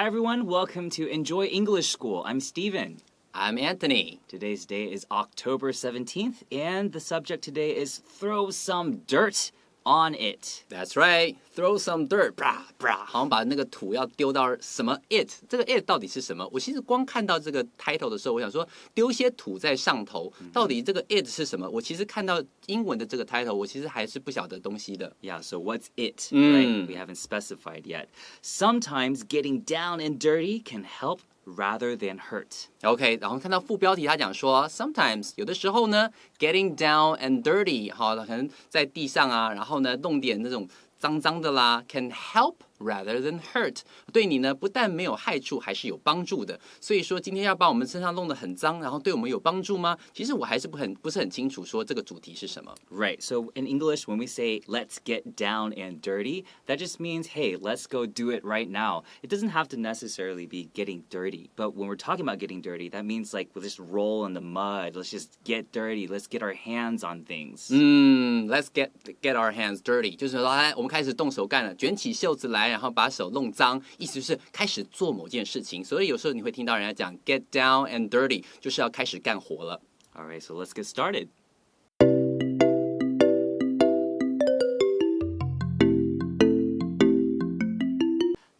Hi everyone, welcome to Enjoy English School. I'm Steven. I'm Anthony. Today's day is October 17th, and the subject today is throw some dirt on it. That's right. Throw some dirt. Bra, bra. 好像把那个土要丢到什么 it， 这个 it 到底是什么？我其实光看到这个 title 的时候，我想说丢些土在上头，到底这个 it 是什么？我其实看到英文的这个 title， 我其实还是不晓得东西的。Yeah, so what's it? Right? We haven't specified yet. Sometimes getting down and dirty can help rather than hurt. OK， 然后看到副标题，他讲说 sometimes 有的时候呢 getting down and dirty， 好，可能在地上啊，然后呢弄点那种脏脏的啦 ，can help rather than hurt， 对你呢不但没有害处，还是有帮助的。所以说今天要把我们身上弄得很脏，然后对我们有帮助吗？其实我还是不是很清楚说这个主题是什么。Right, so in English, when we say let's get down and dirty, that just means, hey, let's go do it right now. It doesn't have to necessarily be getting dirty, but when we're talking about getting dirty, that means like we'll just roll in the mud, let's just get dirty, let's get our hands on things. Let's get our hands dirty， 就是说，来，我们开始动手干了，卷起袖子来，然后把手弄脏，意思就是开始做某件事情。所以有时候你会听到人家讲 get down and dirty， 就是要开始干活了。All right, so let's get started.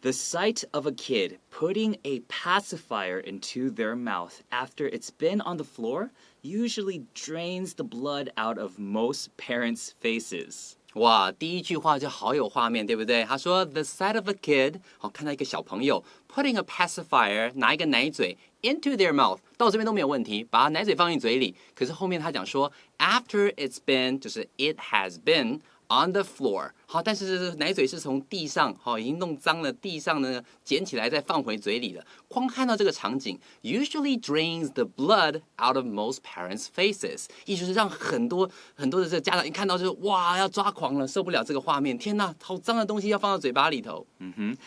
The sight of a kid putting a pacifier into their mouth after it's been on the floor usually drains the blood out of most parents' faces. 哇，第一句话就好有画面，对不对？他说 the sight of a kid， 好，看到一个小朋友 putting a pacifier， 拿一个奶嘴 into their mouth， 到这边都没有问题，把奶嘴放进嘴里。可是后面他讲说 after it's been， 就是 it has been。On the floor， 好，但是这奶嘴是从地上，好，已经弄脏了，地上呢捡起来再放回嘴里了。光看到这个场景 ，usually drains the blood out of most parents' faces， 意思就是让很多的这个家长一看到就是哇要抓狂了，受不了这个画面，天哪，好脏的东西要放到嘴巴里头。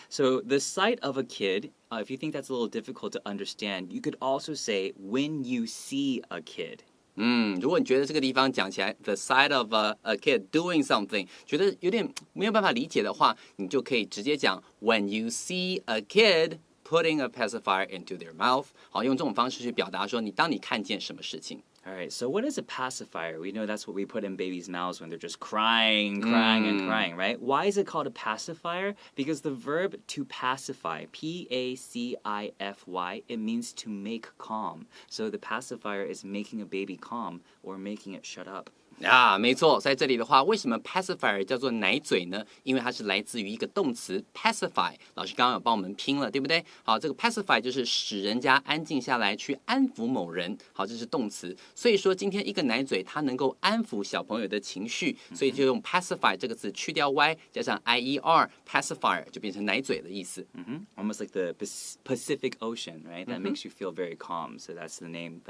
So the sight of a kid, if you think that's a little difficult to understand, you could also say when you see a kid. 如果你觉得这个地方讲起来 the sight of a kid doing something 觉得有点没有办法理解的话，你就可以直接讲 when you see a kid putting a pacifier into their mouth， 好，用这种方式去表达说当你看见什么事情。All right, so what is a pacifier? We know that's what we put in babies' mouths when they're just crying, and crying, right? Why is it called a pacifier? Because the verb to pacify, P-A-C-I-F-Y, it means to make calm. So the pacifier is making a baby calm or making it shut up. 啊，没错，在这里的话，为什么 pacifier 叫做奶嘴呢？因为它是来自于一个动词 pacify， 老师刚刚有帮我们拼了，对不对？好，这个 pacify 就是使人家安静下来，去安抚某人。好，这是动词。所以说，今天一个奶嘴它能够安抚小朋友的情绪，所以就用 pacify 这个字去掉 y， 加上 i-e-r pacifier 就变成奶嘴的意思。Almost like the Pacific Ocean, right? That makes you feel very calm. So that's the name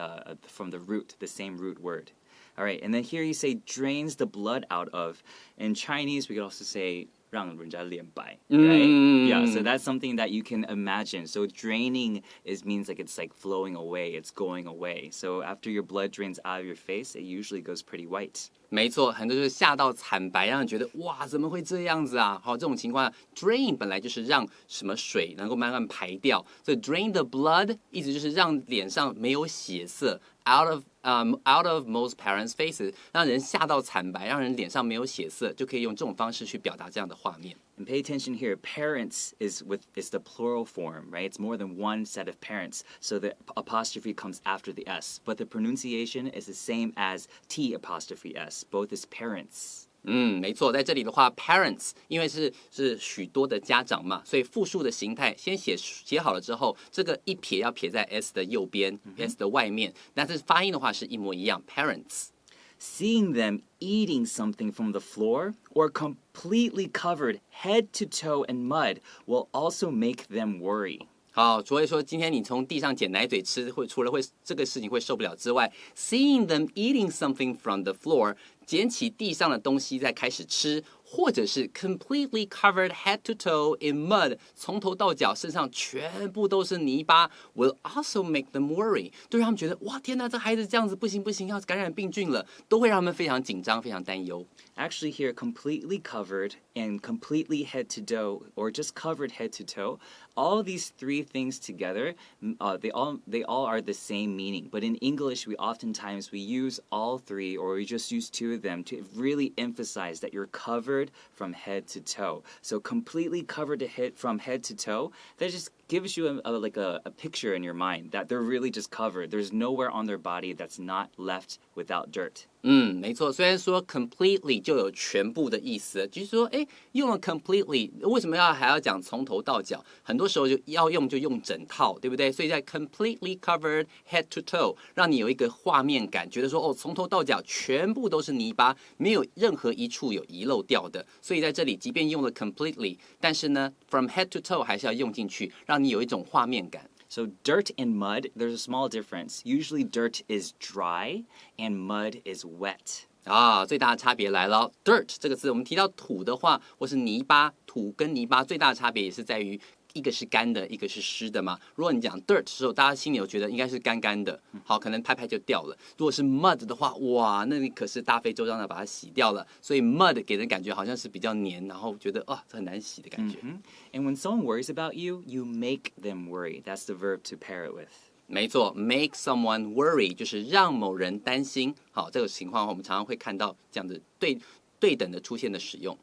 from the root, the same root word. All right, and then here you say drains the blood out of. In Chinese, we could also say 让人家脸白, right? Yeah, so that's something that you can imagine. So draining means like it's like flowing away, it's going away. So after your blood drains out of your face, it usually goes pretty white. 没错，很多就是吓到惨白，让人觉得哇，怎么会这样子啊？好，这种情况 drain 本来就是让什么水能够慢慢排掉，所以 drain the blood 意思就是让脸上没有血色 out of most parents' faces， 让人吓到惨白，让人脸上没有血色，就可以用这种方式去表达这样的画面。And pay attention here. Parents is the plural form, right? It's more than one set of parents. So the apostrophe comes after the S. But the pronunciation is the same as T apostrophe S. Both is parents. 没错，在这里的话 ，parents 因为是许多的家长嘛，所以复数的形态先写好了之后，这个一撇要撇在 s 的右边、s 的外面，但是发音的话是一模一样 ，parents。Seeing them eating something from the floor or completely covered head to toe in mud will also make them worry. 好，所以说今天你从地上捡奶嘴吃，除了会这个事情会受不了之外 ，seeing them eating something from the floor， 捡起地上的东西再开始吃，或者是 completely covered head to toe in mud， 从头到脚身上全部都是泥巴 will also make them worry， 都让他们觉得哇天哪，这孩子这样子不行不行，要感染病菌了，都会让他们非常紧张，非常担忧。Actually here, completely covered and completely head to toe, or just covered head to toe, all these three things together, they all are the same meaning. But in English, we oftentimes use all three, or we just use two of them to really emphasize that you're covered from head to toe. So completely covered from head to toe, that just gives you a picture in your mind that they're really just covered. There's nowhere on their body that's not left without dirt. 没错，虽然说 completely 就有全部的意思，就是说，用了 completely， 为什么还要讲从头到脚？很多时候就要用整套，对不对？所以在 completely covered head to toe， 让你有一个画面感，觉得说，从头到脚全部都是泥巴，没有任何一处有遗漏掉的。所以在这里，即便用了 completely， 但是呢 ，from head to toe 还是要用进去，让你有一种画面感。So dirt and mud, there's a small difference. Usually dirt is dry and mud is wet. 最大的差别来了 ，dirt 这个字，我们提到土的话，或是泥巴，土跟泥巴最大的差别也是在于一个是干的，一个是湿的嘛。如果你讲 dirt 的时候，大家心里有觉得应该是干干的，好，可能拍拍就掉了。如果是 mud 的话，哇，那你可是大费周章的把它洗掉了。所以 mud 给人感觉好像是比较黏，然后觉得这很难洗的感觉。And when someone worries about you, you make them worry. That's the verb to pair it with. 没错 ，make someone worry 就是让某人担心。好，这个情况我们常常会看到这样的对等的出现的使用。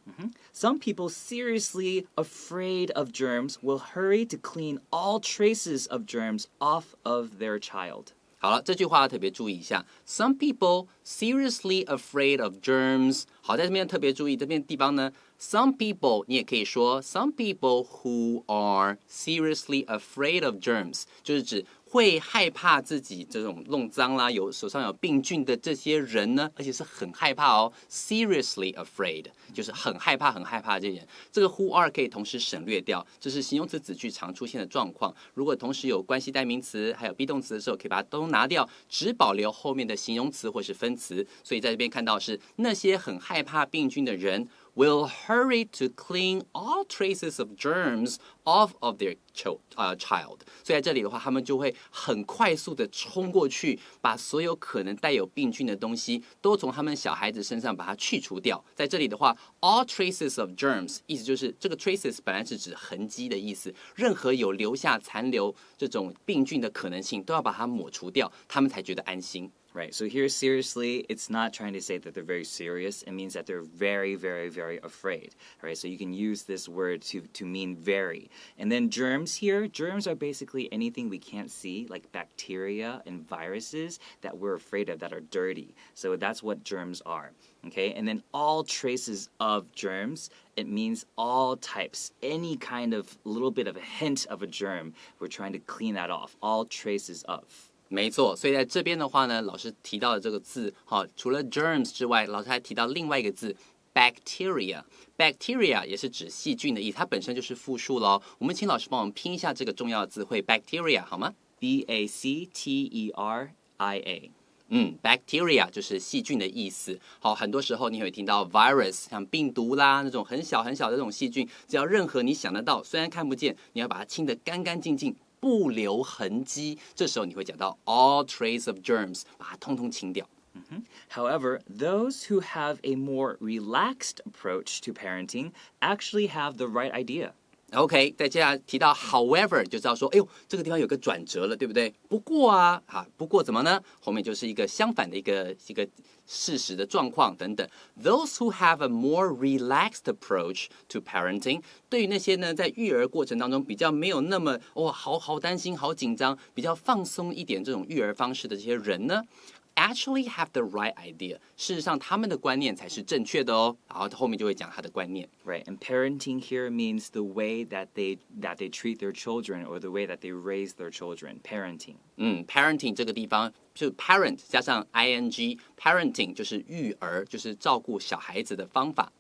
Some people seriously afraid of germs will hurry to clean all traces of germs off of their child. 好了，这句话要特别注意一下。Some people seriously afraid of germs。好，在这边特别注意这边地方呢。Some people， 你也可以说 some people who are seriously afraid of germs， 就是指会害怕自己这种弄脏啦，手上有病菌的这些人呢，而且是很害怕哦。Seriously afraid 就是很害怕这些人。这个 who are 可以同时省略掉，这是形容词子句常出现的状况。如果同时有关系代名词还有 be 动词的时候，可以把它都拿掉，只保留后面的形容词或是分词。所以在这边看到是那些很害怕病菌的人。Will hurry to clean all traces of germs off of their child. 所以在这里的话，他们就会很快速的冲过去，把所有可能带有病菌的东西都从他们小孩子身上把它去除掉。在这里的话 ，all traces of germs 意思就是这个 traces 本来是指痕迹的意思，任何有留下残留这种病菌的可能性都要把它抹除掉，他们才觉得安心。Right, so here seriously, it's not trying to say that they're very serious. It means that they're very, very, very afraid. All right, so you can use this word to mean very. And then germs here, germs are basically anything we can't see, like bacteria and viruses that we're afraid of that are dirty. So that's what germs are. Okay, and then all traces of germs, it means all types, any kind of little bit of a hint of a germ, we're trying to clean that off, all traces of.没错，所以在这边的话呢，老师提到的这个字，除了 germs 之外，老师还提到另外一个字 bacteria。bacteria 也是指细菌的意思，它本身就是复数咯。我们请老师帮我们拼一下这个重要的字汇 bacteria 好吗 ？bacteria。bacteria 就是细菌的意思。好，很多时候你会听到 virus， 像病毒啦，那种很小很小的这种细菌，只要任何你想得到，虽然看不见，你要把它清得干干净净。不留痕迹，这时候你会讲到 all trace of germs， 把它通通清掉。However, those who have a more relaxed approach to parenting actually have the right idea. OK， 再接下来提到 however 就知道说，这个地方有个转折了，对不对？不过不过怎么呢？后面就是一个相反的一个事实的状况等等。Those who have a more relaxed approach to parenting， 对于那些呢在育儿过程当中比较没有那么好担心、好紧张、比较放松一点这种育儿方式的这些人呢，actually have the right idea。事实上，他们的观念才是正确的哦。然后后面就会讲他的观念。Right, and parenting here means the way that they treat their children or the way that they raise their children. Parenting. Parenting 这个地方就 parent 加上 ing，parenting 就是育儿，就是照顾小孩子的方法。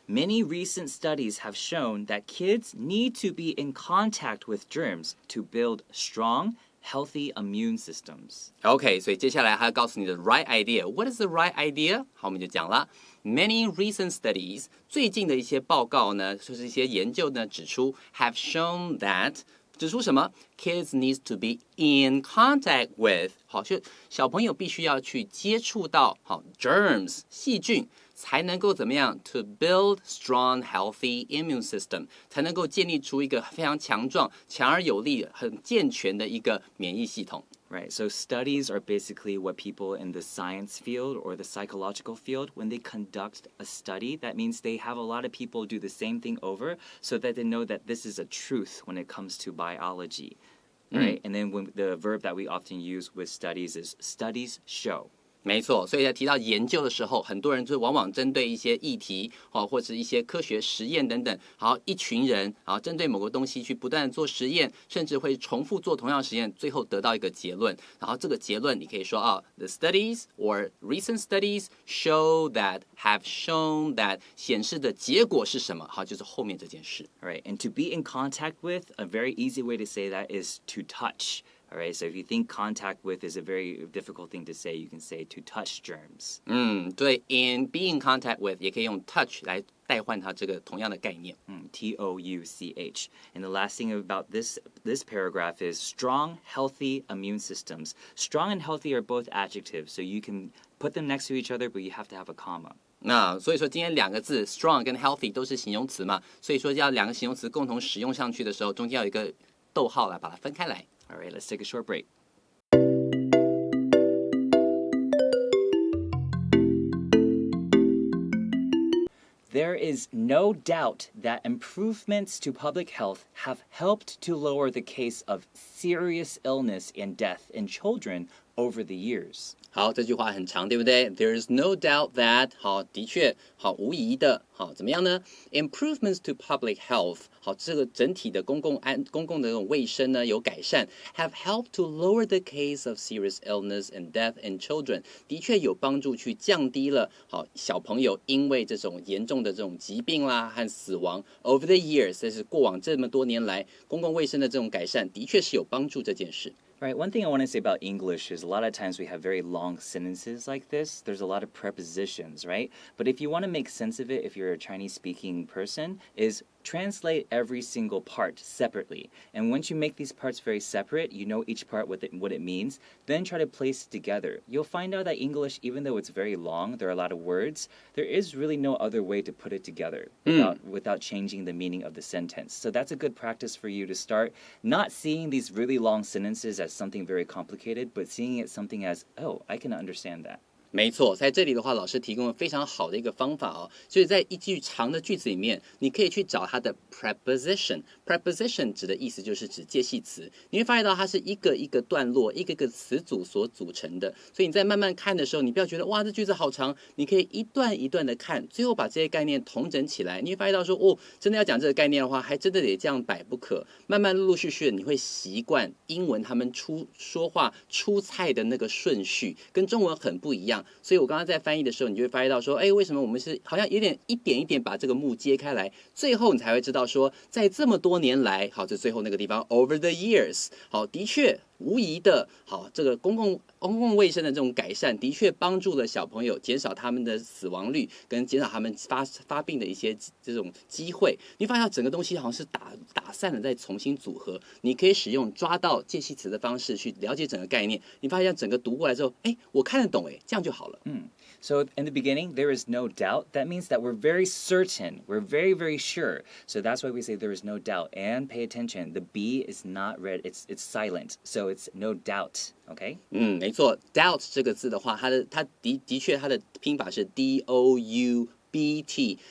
Many recent studies have shown that kids need to be in contact with germs to build strong, healthy immune systems. OK， 所以接下来还要告诉你的 right idea. What is the right idea? 好，我们就讲了。Many recent studies， 最近的一些报告呢，就是一些研究呢，指出 have shown that。指出什么 ？Kids need to be in contact with， 好，就小朋友必须要去接触到好 germs 细菌，才能够怎么样 ？To build strong, healthy immune system， 才能够建立出一个非常强壮、强而有力、很健全的一个免疫系统。Right, so studies are basically what people in the science field or the psychological field, when they conduct a study, that means they have a lot of people do the same thing over so that they know that this is a truth when it comes to biology. Right, and then when the verb that we often use with studies is studies show. 没错，所以在提到研究的时候，很多人就往往针对一些议题，或者一些科学实验等等，好，一群人，好，针对某个东西去不断的做实验，甚至会重复做同样实验，最后得到一个结论。然后这个结论你可以说啊 ，the studies or recent studies show that have shown that 显示的结果是什么？好，就是后面这件事。Right, and to be in contact with, a very easy way to say that is to touch. All right, so if you think contact with is a very difficult thing to say, you can say to touch germs. 对 ，in be in contact with 也可以用 touch 来代换它这个同样的概念。Touch. And the last thing about this paragraph is strong, healthy immune systems. Strong and healthy are both adjectives, so you can put them next to each other, but you have to have a comma. 那所以说今天两个字 strong 跟 healthy 都是形容词嘛，所以说要两个形容词共同使用上去的时候，中间要有一个逗号来把它分开来。All right, let's take a short break. There is no doubt that improvements to public health have helped to lower the case of serious illness and death in children over the years. 好，这句话很长，对不对 ？There is no doubt that 好，的确，好，无疑的，好，怎么样呢 ？Improvements to public health 好，这个整体的公共的这种卫生呢有改善 ，have helped to lower the case of serious illness and death in children 的确有帮助去降低了好小朋友因为这种严重的这种疾病啦和死亡 over the years， 这是过往这么多年来公共卫生的这种改善，的确是有帮助这件事。Right, one thing I want to say about English is a lot of times we have very long sentences like this. There's a lot of prepositions, right? But if you want to make sense of it, if you're a Chinese-speaking person, is translate every single part separately. And once you make these parts very separate, you know each part what it means, then try to place it together. You'll find out that English, even though it's very long, there are a lot of words, there is really no other way to put it together without changing the meaning of the sentence. So that's a good practice for you to start not seeing these really long sentences as something very complicated, but seeing it something as, oh, I can understand that. 没错，在这里的话，老师提供了非常好的一个方法哦，就是在一句长的句子里面，你可以去找它的 preposition。preposition 指的意思就是指介系词，你会发现到它是一个一个段落、一个个词组所组成的。所以你在慢慢看的时候，你不要觉得哇，这句子好长，你可以一段一段的看，最后把这些概念统整起来，你会发现到说，哦，真的要讲这个概念的话，还真的得这样摆不可。慢慢陆陆续续的，你会习惯英文他们说话出菜的那个顺序，跟中文很不一样。所以我刚刚在翻译的时候，你就会发现到说，哎，为什么我们是好像有点一点一点把这个幕揭开来，最后你才会知道说，在这么多年来，好，这最后那个地方 over the years， 好，的确。无疑的，好，这个公共卫生的这种改善，的确帮助了小朋友减少他们的死亡率，跟减少他们发病的一些这种机会。你发现整个东西好像是打散了，再重新组合。你可以使用抓到介系词的方式去了解整个概念。你发现整个读过来之后，哎，我看得懂，哎，这样就好了。So in the beginning, there is no doubt. That means that we're very certain. We're very, very sure. So that's why we say there is no doubt. And pay attention. The B is not read. It's silent. So it's no doubt. Okay? 没错 ，doubt 这个字的话，它的确它的拼法是 doubt，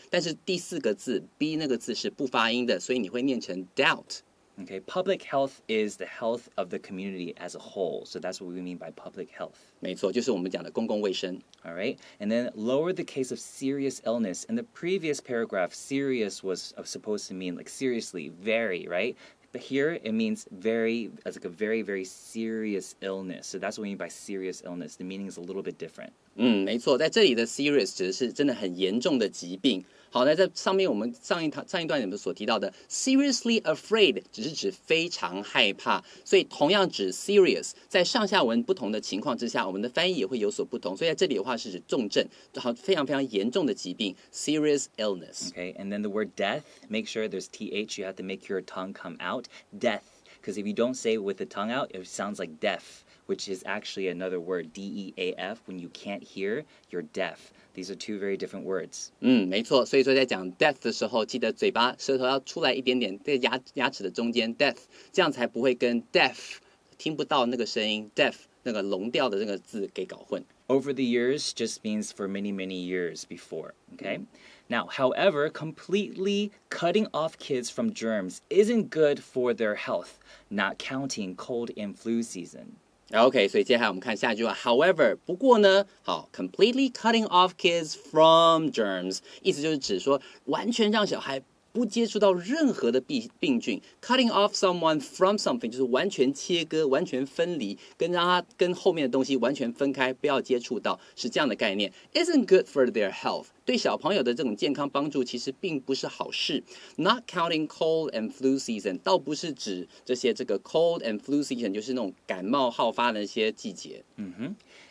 但是第四个字 b 那个字是不发音的，所以你会念成 doubt。Okay, public health is the health of the community as a whole. So that's what we mean by public health. 没错，就是我们讲的公共卫生。All right, and then lower the case of serious illness. In the previous paragraph, serious was supposed to mean like seriously, very, right? But here it means very, as like a very, very serious illness. So that's what we mean by serious illness. The meaning is a little bit different. 没错，在这里的 serious 指的是真的很严重的疾病。好，那在上面我们上一段你们所提到的 seriously afraid 只是指非常害怕，所以同样指 serious， 在上下文不同的情况之下，我们的翻译也会有所不同。所以在这里的话是指重症，好，非常非常严重的疾病 serious illness. Okay, and then the word death, make sure there's th, you have to make your tongue come out. Death, because if you don't say it with the tongue out, it sounds like deaf, which is actually another word, D-E-A-F. When you can't hear, you're deaf. These are two very different words. 没错，所以说在讲 death 的时候，记得嘴巴舌头要出来一点点，在牙齿的中间 death， 这样才不会跟 deaf 听不到那个声音 deaf 那个聋掉的那个字给搞混。Over the years just means for many, many years before, okay? Now, however, completely cutting off kids from germs isn't good for their health, not counting cold and flu season.OK, 所以接下来我们看下一句话 However, 不过呢，好 completely cutting off kids from germs 意思就是指说完全让小孩不接触到任何的病菌 Cutting off someone from something 就是完全切割完全分离让他跟后面的东西完全分开不要接触到是这样的概念 Isn't good for their health对小朋友的这种健康帮助其实并不是好事 Not counting cold and flu season 倒不是指这些这个 cold and flu season 就是那种感冒好发的一些季节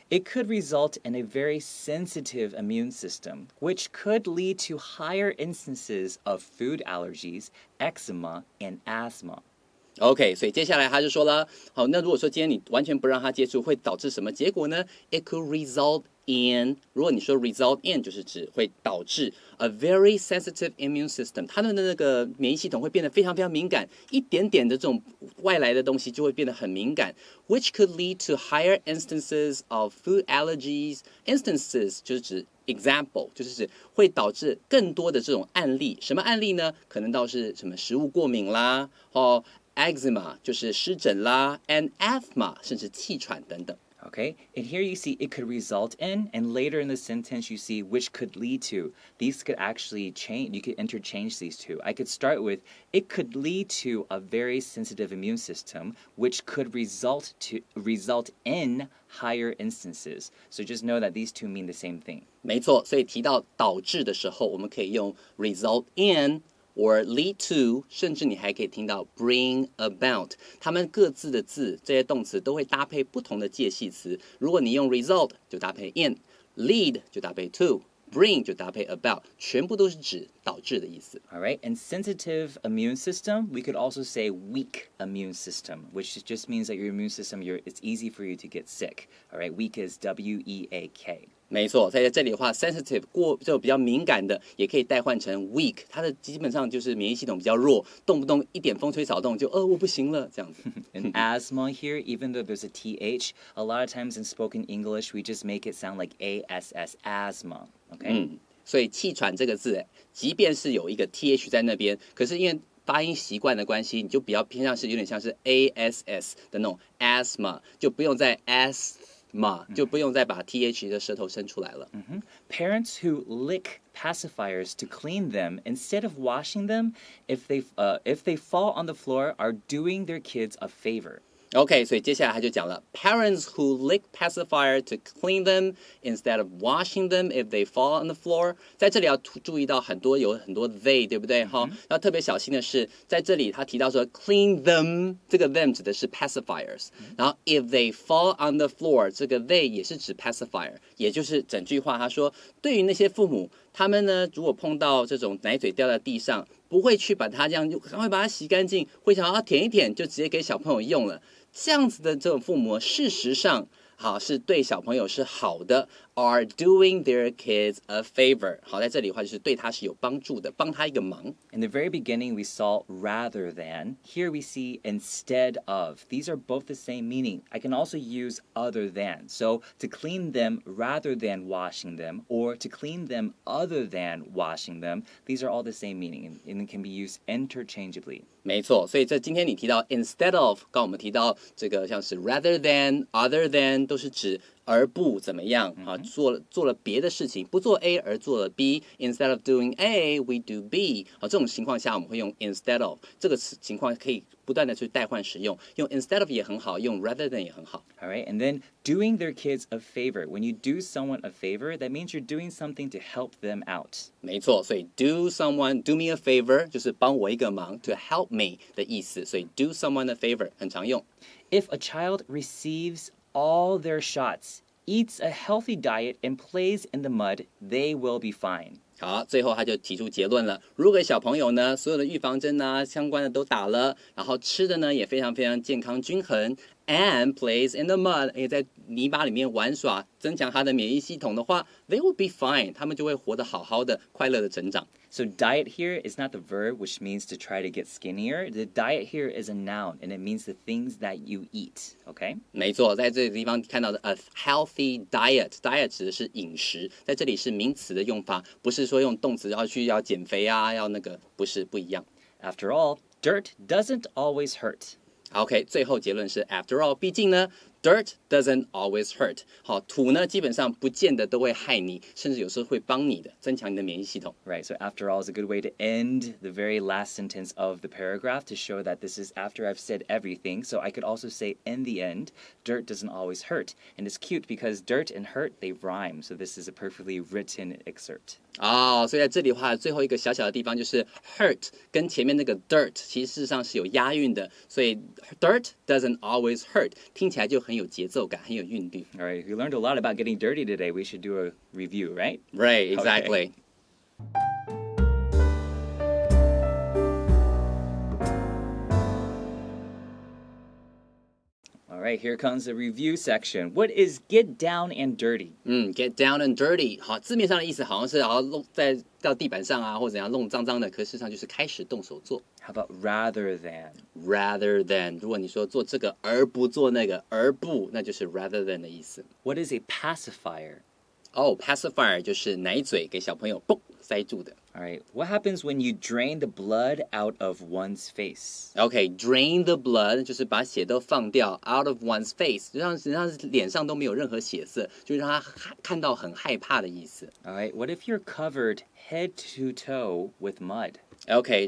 It could result in a very sensitive immune system, which could lead to higher instances of food allergies, eczema, and asthma.OK, 所以接下来他就说了，好，那如果说今天你完全不让他接触，会导致什么结果呢 ？It could result in， 如果你说 result in， 就是指会导致 a very sensitive immune system， 他们的那个免疫系统会变得非常非常敏感，一点点的这种外来的东西就会变得很敏感 ，which could lead to higher instances of food allergies. Instances 就是指example 就是指会导致更多的这种案例，什么案例呢？可能到是什么食物过敏啦，eczema 就是湿疹啦 and asthma 甚至气喘等等。Okay, and here you see it could result in, and later in the sentence you see which could lead to. These could actually change, you could interchange these two. I could start with, it could lead to a very sensitive immune system, which could result in higher instances. So just know that these two mean the same thing. 没错，所以提到导致的时候，我们可以用 result in or lead to， 甚至你还可以听到 bring about， 它们各自的字这些动词都会搭配不同的介系词。如果你用 result 就搭配 in， lead 就搭配 to。Bring 就搭配 about， 全部都是指导致的意思。All right, and sensitive immune system, we could also say weak immune system, which just means that your immune system, it's easy for you to get sick. All right, weak is W-E-A-K. 没错，在这里的话 sensitive 就比较敏感的，也可以代换成 weak， 它的基本上就是免疫系统比较弱，动不动一点风吹草动就我不行了这样子。And asthma here, even though there's a TH, a lot of times in spoken English, we just make it sound like A-S-S, asthma.Okay? 所以气喘这个字，即便是有一个 th 在那边，可是因为发音习惯的关系，你就比较偏向是有点像是 ass 的那种 asthma， 就不用再 asthma， 就不用再把 th 的舌头伸出来了。Parents who lick pacifiers to clean them instead of washing them, if they fall on the floor, are doing their kids a favor.OK, 所以接下来他就讲了 Parents who lick pacifier to clean them instead of washing them if they fall on the floor 在这里要注意到有很多 they 对不对要特别小心的是在这里他提到说 clean them 这个 them 指的是 pacifiers 然后 if they fall on the floor 这个 they 也是指 pacifier 也就是整句话他说对于那些父母他们呢如果碰到这种奶嘴掉在地上不会去把它这样赶快把它洗干净会想要舔一舔就直接给小朋友用了这样子的这种父母事实上是对小朋友是好的 are doing their kids a favor 好在这里的话就是对他是有帮助的帮他一个忙 In the very beginning we saw rather than here we see instead of these are both the same meaning I can also use other than so to clean them rather than washing them or to clean them other than washing them these are all the same meaning and it can be used interchangeably 没错所以这今天你提到 instead of 刚我们提到这个像是 rather than other than都是指而不怎么样啊，做了别的事情，不做 A 而做了 B。Instead of doing A, we do B。这种情况下我们会用 instead of， 这个情况可以不断的去代换使用，用 instead of 也很好，用 rather than 也很好。All right, and then doing their kids a favor. When you do someone a favor, that means you're doing something to help them out. 没错，所以 do me a favor 就是帮我一个忙 to help me 的意思，所以 do someone a favor 很常用。If a child receives all their shots, eats a healthy diet, and plays in the mud, they will be fine. 好，最后他就提出结论了。如果小朋友呢，所有的预防针啊，相关的都打了，然后吃的呢也非常非常健康均衡 ，and plays in the mud， 也在泥巴里面玩耍，增强他的免疫系统的话 ，they will be fine， 他们就会活得好好的，快乐的成长。So diet here is not the verb, which means to try to get skinnier. The diet here is a noun, and it means the things that you eat, okay? 没错，在这个地方看到的 a healthy diet 指的是饮食，在这里是名词的用法，不是说用动词要减肥啊，要那个不一样。After all, dirt doesn't always hurt. OK， 最后结论是 After all， 毕竟呢 ，dirt doesn't always hurt。好，土呢基本上不见得都会害你，甚至有时候会帮你的，增强你的免疫系统。Right, so after all is a good way to end the very last sentence of the paragraph to show that this is after I've said everything. So I could also say in the end, dirt doesn't always hurt. And it's cute because dirt and hurt, they rhyme. So this is a perfectly written excerpt. 所以在这里的话，最后一个小小的地方就是 hurt 跟前面那个 dirt 其实事实上是有押韵的，所以 dirt doesn't always hurt 听起来就很有节奏感，很有韵律。All right, we learned a lot about getting dirty today. We should do a review, right? Right, exactly. Okay. All right, here comes the review section. What is get down and dirty? Get down and dirty. 好，字面上的意思好像是在到地板上啊，或者怎样弄脏脏的，可事实上就是开始动手做。How about rather than? Rather than， 如果你说做这个而不做那个，而不，那就是 rather than 的意思。What is a pacifier? Pacifier 就是奶嘴，给小朋友嘣塞住的。All right, what happens when you drain the blood out of one's face? Drain the blood 就是把血都放掉 out of one's face， 就让脸上都没有任何血色，就让他看到很害怕的意思。All right, what if you're covered head to toe with mud?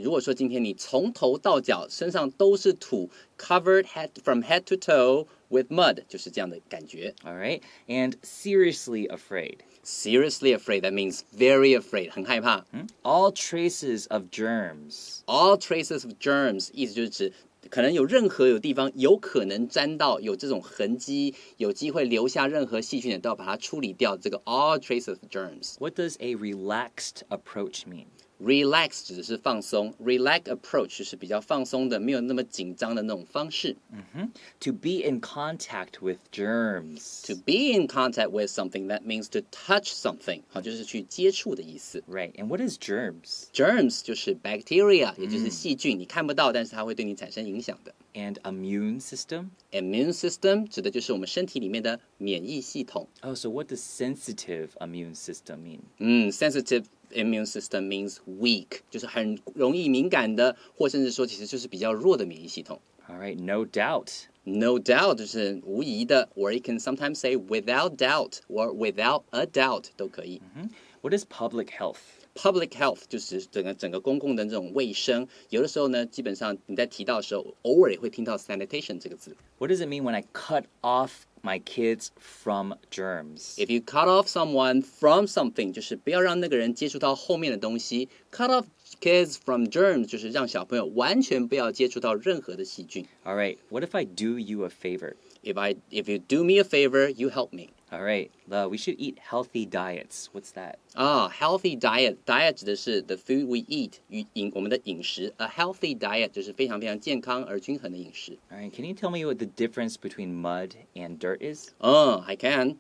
如果说今天你从头到脚身上都是土 ，covered from head to toe with mud， 就是这样的感觉。All right, and seriously afraid. Seriously afraid, that means very afraid， 很害怕。All traces of germs. All traces of germs， 意思就是指可能有任何地方有可能沾到有这种痕迹，有机会留下任何细菌的，都要把它处理掉。这个 all traces of germs。What does a relaxed approach mean? Relax 指的是放松 ，relax approach 就是比较放松的，没有那么紧张的那种方式。To be in contact with germs. To be in contact with something, that means to touch something， 好，就是去接触的意思。Right, and what is germs? Germs 就是 bacteria， 也就是细菌，你看不到，但是它会对你产生影响的。And immune system? Immune system 指的就是我们身体里面的免疫系统。Oh, so what does sensitive immune system mean? Sensitive immune system means weak， 就是很容易敏感的，或甚至说其实就是比较弱的免疫系统。All right, no doubt. No doubt 就是无疑的 or you can sometimes say without doubt or without a doubt 都可以。What is public health?Public health 就是整个公共的这种卫生，有的时候呢，基本上你在提到的时候，偶尔也会听到 sanitation 这个字。What does it mean when I cut off my kids from germs? If you cut off someone from something， 就是不要让那个人接触到后面的东西。Cut off kids from germs 就是让小朋友完全不要接触到任何的细菌。All right, what if I do you a favor? If you do me a favor, you help me. All right, we should eat healthy diets. What's that? Healthy diet 指的是 the food we eat， 我们的饮食。A healthy diet 就是非常非常健康而均衡的饮食。All right, can you tell me what the difference between mud and dirt is? I can.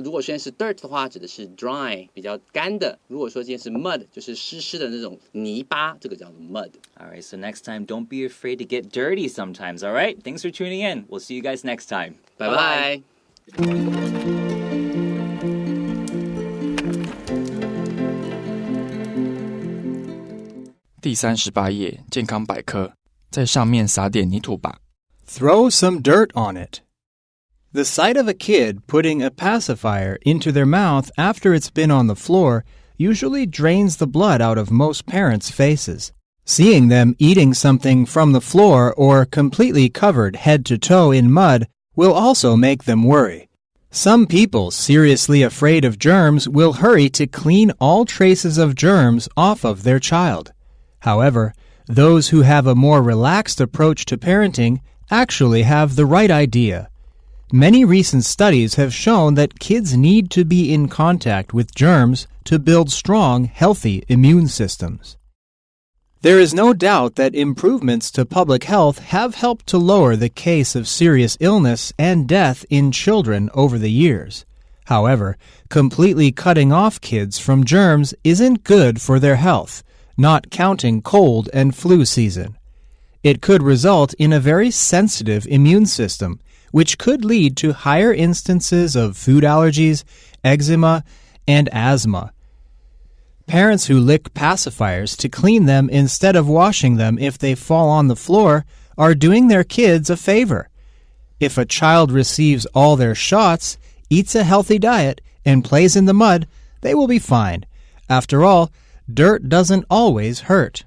如果现在是 dirt 的话，指的是 dry 比较干的。如果说今天是 mud， 就是湿的那种泥巴，这个叫做 mud。All right, so next time, don't be afraid to get dirty sometimes, all right? Thanks for tuning in. We'll see you guys next time. Bye-bye. 第38页健康百科，在上面撒点泥土吧。Throw some dirt on it. The sight of a kid putting a pacifier into their mouth after it's been on the floor usually drains the blood out of most parents' faces. Seeing them eating something from the floor or completely covered head to toe in mud will also make them worry. Some people seriously afraid of germs will hurry to clean all traces of germs off of their child. However, those who have a more relaxed approach to parenting actually have the right idea. Many recent studies have shown that kids need to be in contact with germs to build strong, healthy immune systems. There is no doubt that improvements to public health have helped to lower the case of serious illness and death in children over the years. However, completely cutting off kids from germs isn't good for their health, not counting cold and flu season. It could result in a very sensitive immune system, which could lead to higher instances of food allergies, eczema, and asthma. Parents who lick pacifiers to clean them instead of washing them if they fall on the floor are doing their kids a favor. If a child receives all their shots, eats a healthy diet, and plays in the mud, they will be fine. After all, dirt doesn't always hurt.